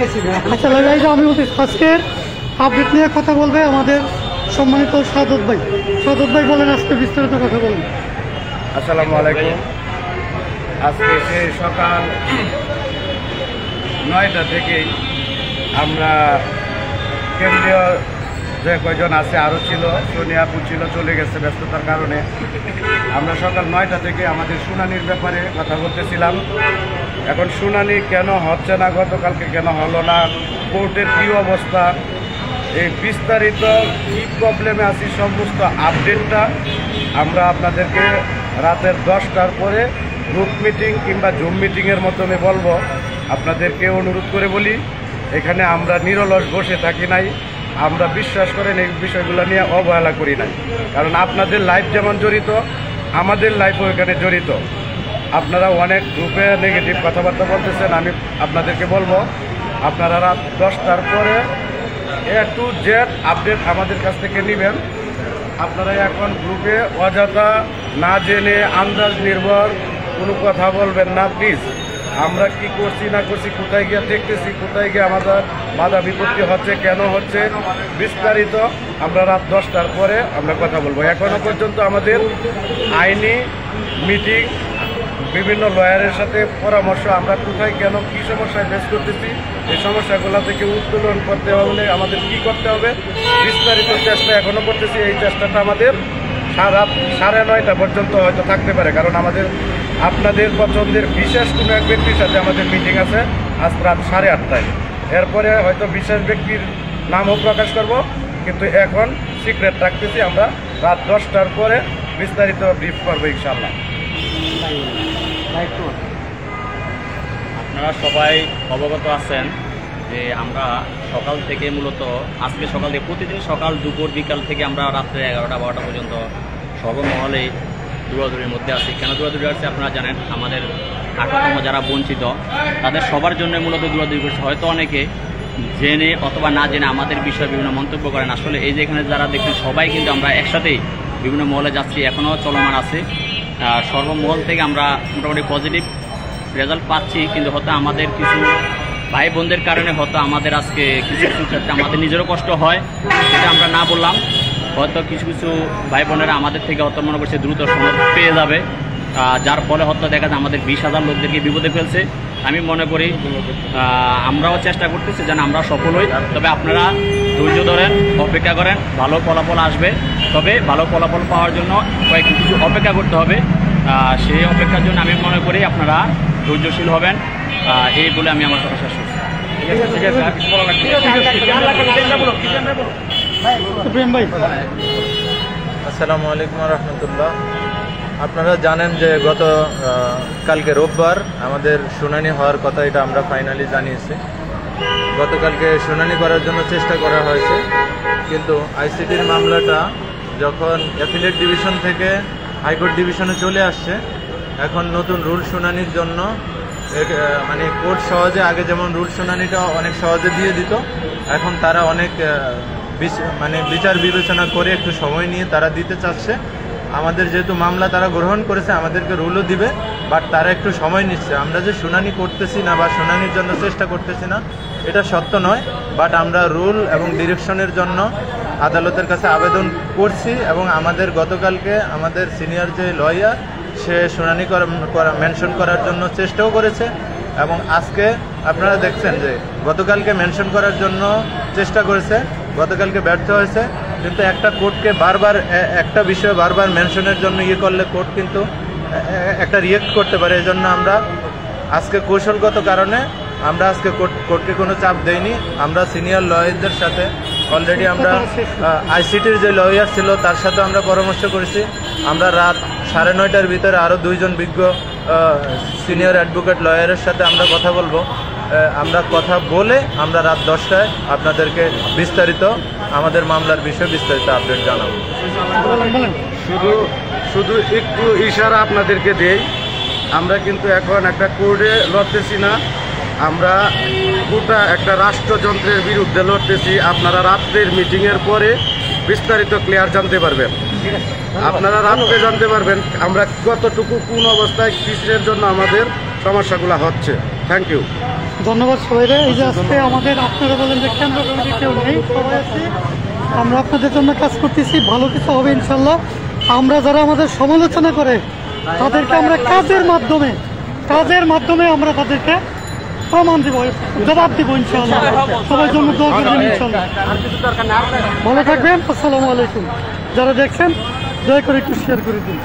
আচ্ছা আমি বলছি আজকের আপডেট নিয়ে কথা বলবে আমাদের সম্মানিত সাদত ভাই। সাদত ভাই বলেন, আজকে বিস্তারিত কথা বলেন। আসসালামু আলাইকুম। আজকে সেই সকাল 9টা থেকেই আমরা কেন্দ্রীয় যে কয়জন আছে আরও ছিল, সোনিয়া আপু ছিল, চলে গেছে ব্যস্ততার কারণে। আমরা সকাল 9টা থেকে আমাদের শুনানির ব্যাপারে কথা বলতেছিলাম। এখন শুনানি কেন হচ্ছে না, গতকালকে কেন হলো না, কোর্টের কী অবস্থা, এই বিস্তারিত কী প্রবলেমে আছি সমস্ত আপডেটটা আমরা আপনাদেরকে রাতের 10টার পরে গ্রুপ মিটিং কিংবা জুম মিটিংয়ের মাধ্যমে বলবো। আপনাদেরকে অনুরোধ করে বলি, এখানে আমরা নিরলস বসে থাকি নাই, আমরা বিশ্বাস করেন এই বিষয়গুলো নিয়ে অবহেলা করি নাই। কারণ আপনাদের লাইফ যেমন জড়িত, আমাদের লাইফও এখানে জড়িত। আপনারা অনেক গ্রুপে নেগেটিভ কথাবার্তা বলতেছেন, আমি আপনাদেরকে বলবো আপনারা রাত 10টার পরে A to Z আপডেট আমাদের কাছ থেকে নেবেন। আপনারা এখন গ্রুপে অযথা না জেনে আন্দাজ নির্ভর কোনো কথা বলবেন না প্লিজ। আমরা কি করছি না করছি, কোথায় গিয়ে দেখতেছি, কোথায় গিয়ে আমাদের বাধা বিপত্তি হচ্ছে, কেন হচ্ছে, বিস্তারিত আমরা রাত 10টার পরে আমরা কথা বলবো। এখনও পর্যন্ত আমাদের আইনি মিটিং, বিভিন্ন লয়ারের সাথে পরামর্শ, আমরা কোথায় কেন কী সমস্যায় ফেস করতেছি, এই সমস্যাগুলো থেকে উত্তোলন করতে হলে আমাদের কি করতে হবে, বিস্তারিত চেষ্টা এখনও করতেছি। এই চেষ্টাটা আমাদের রাত 9:30 পর্যন্ত হয়তো থাকতে পারে, কারণ আমাদের আপনাদের পছন্দের বিশেষ কোনো এক ব্যক্তির সাথে আমাদের মিটিং আছে আজ রাত 8:30টায়। এরপরে হয়তো বিশেষ ব্যক্তির নামও প্রকাশ করব, কিন্তু এখন সিক্রেট রাখতেছি। আমরা রাত 10টার পরে বিস্তারিত ব্রিফ করবো ইনশাআল্লাহ। আপনারা সবাই অবগত আছেন যে আমরা সকাল থেকে মূলত আজকে সকাল থেকে প্রতিদিন সকাল দুপুর বিকাল থেকে আমরা রাত্রে 11টা 12টা পর্যন্ত সর্বমহলে দৌড়াদৌড়ির মধ্যে আছি। কেন দৌড়াদৌড়ি আছে আপনারা জানেন, আমাদের 18তম যারা বঞ্চিত তাদের সবার জন্য মূলত দৌড়াদৌড়ি করছে। হয়তো অনেকে জেনে অথবা না জেনে আমাদের বিষয়ে বিভিন্ন মন্তব্য করেন। আসলে এই যে এখানে যারা দেখছেন সবাই কিন্তু আমরা একসাথেই বিভিন্ন মহলে যাচ্ছি, এখনও চলমান আছে। সর্বমহল থেকে আমরা মোটামুটি পজিটিভ রেজাল্ট পাচ্ছি, কিন্তু হয়তো আমাদের কিছু ভাই বোনদের কারণে হয়তো আমাদের আজকে কিছু কিছু ক্ষেত্রে আমাদের নিজেরও কষ্ট হয়, সেটা আমরা না বললাম। হয়তো কিছু কিছু ভাই বোনেরা আমাদের থেকে হয়তো মনে করছে দ্রুত সনদ পেয়ে যাবে, যার ফলে হয়তো দেখা যায় আমাদের 20,000 লোকদেরকে বিপদে ফেলছে। আমি মনে করি আমরাও চেষ্টা করতেছি যেন আমরা সফল হই। তবে আপনারা ধৈর্য ধরেন, অপেক্ষা করেন, ভালো ফলাফল আসবে। তবে ভালো ফলাফল পাওয়ার জন্য কিছু অপেক্ষা করতে হবে। সেই অপেক্ষার জন্য আমি মনে করি আপনারা ধৈর্যশীল হবেন, এই বলে আমি আমার কথা শেষ করছি। আসসালামু আলাইকুম রহমতুল্লাহ। আপনারা জানেন যে কালকে রোববার আমাদের শুনানি হওয়ার কথা, এটা আমরা ফাইনালি জানিয়েছি। গতকালকে শুনানি করার জন্য চেষ্টা করা হয়েছে, কিন্তু আইসিটির মামলাটা যখন অ্যাপিলেট ডিভিশন থেকে হাইকোর্ট ডিভিশনে চলে আসছে, এখন নতুন রুল শুনানির জন্য মানে কোর্ট সহজে আগে যেমন রুল শুনানিটা অনেক সহজে দিয়ে দিত, এখন তারা অনেক বিচার বিবেচনা করে একটু সময় নিয়ে তারা দিতে চাচ্ছে। আমাদের যেহেতু মামলা তারা গ্রহণ করেছে, আমাদেরকে রুলও দিবে, বাট তারা একটু সময় নিচ্ছে। আমরা যে শুনানি করতেছি না বা শুনানির জন্য চেষ্টা করতেছি না, এটা সত্য নয়, বাট আমরা রুল এবং ডিরেকশনের জন্য আদালতের কাছে আবেদন করছি। এবং আমাদের গতকালকে আমাদের সিনিয়র যে লয়ার, সে শুনানি মেনশন করার জন্য চেষ্টাও করেছে, এবং আজকে আপনারা দেখছেন যে গতকালকে মেনশন করার জন্য চেষ্টা করেছে, গতকালকে ব্যর্থ হয়েছে। কিন্তু একটা কোর্টকে বারবার একটা বিষয়ে বারবার মেনশনের জন্য করলে কোর্ট কিন্তু একটা রিয়েক্ট করতে পারে। এই জন্য আমরা আজকে কৌশলগত কারণে আমরা আজকে কোর্টকে কোনো চাপ দেইনি। আমরা সিনিয়র লয়ারদের সাথে অলরেডি আমরা আইসিটির যে লয়ার ছিল তার সাথে আমরা পরামর্শ করেছি। আমরা রাত 9:30টার ভিতরে আরও 2 জন বিজ্ঞ সিনিয়র অ্যাডভোকেট লয়ারের সাথে আমরা কথা বলবো। আমরা কথা বলে আমরা রাত 10টায় আপনাদেরকে বিস্তারিত আমাদের মামলার বিষয়ে বিস্তারিত আপডেট জানাবো। শুধু একটু ইশারা আপনাদেরকে দেই, আমরা কিন্তু এখন একটা কোর্টে লড়তেছি না, আমরা গোটা একটা রাষ্ট্রযন্ত্রের বিরুদ্ধে লড়তেছি। আপনারা রাত্রের মিটিংয়ের পরে বিস্তারিত ক্লিয়ার জানতে পারবেন, আপনারা রাত্রে জানতে পারবেন আমরা কতটুকু কোন অবস্থায় কিসের জন্য আমাদের সমস্যাগুলো হচ্ছে। Thank you. ধন্যবাদ সবাইরে। এই যে আজকে আমাদের আপনারা বলেন যে কেন্দ্র কমিটি কেউ নেই, সবাই আছি, আমরা আপনাদের জন্য কাজ করতেছি, ভালো কিছু হবে ইনশাল্লাহ। আমরা যারা আমাদের সমালোচনা করে তাদেরকে আমরা কাজের মাধ্যমে আমরা তাদেরকে প্রমাণ দিব, জবাব দিব ইনশাল্লাহ। সবাই জন্য দোয়া করবেন ইনশাল্লাহ। ভালো থাকবেন। আসসালামু আলাইকুম। যারা দেখছেন দয়া করে একটু শেয়ার করে দিন।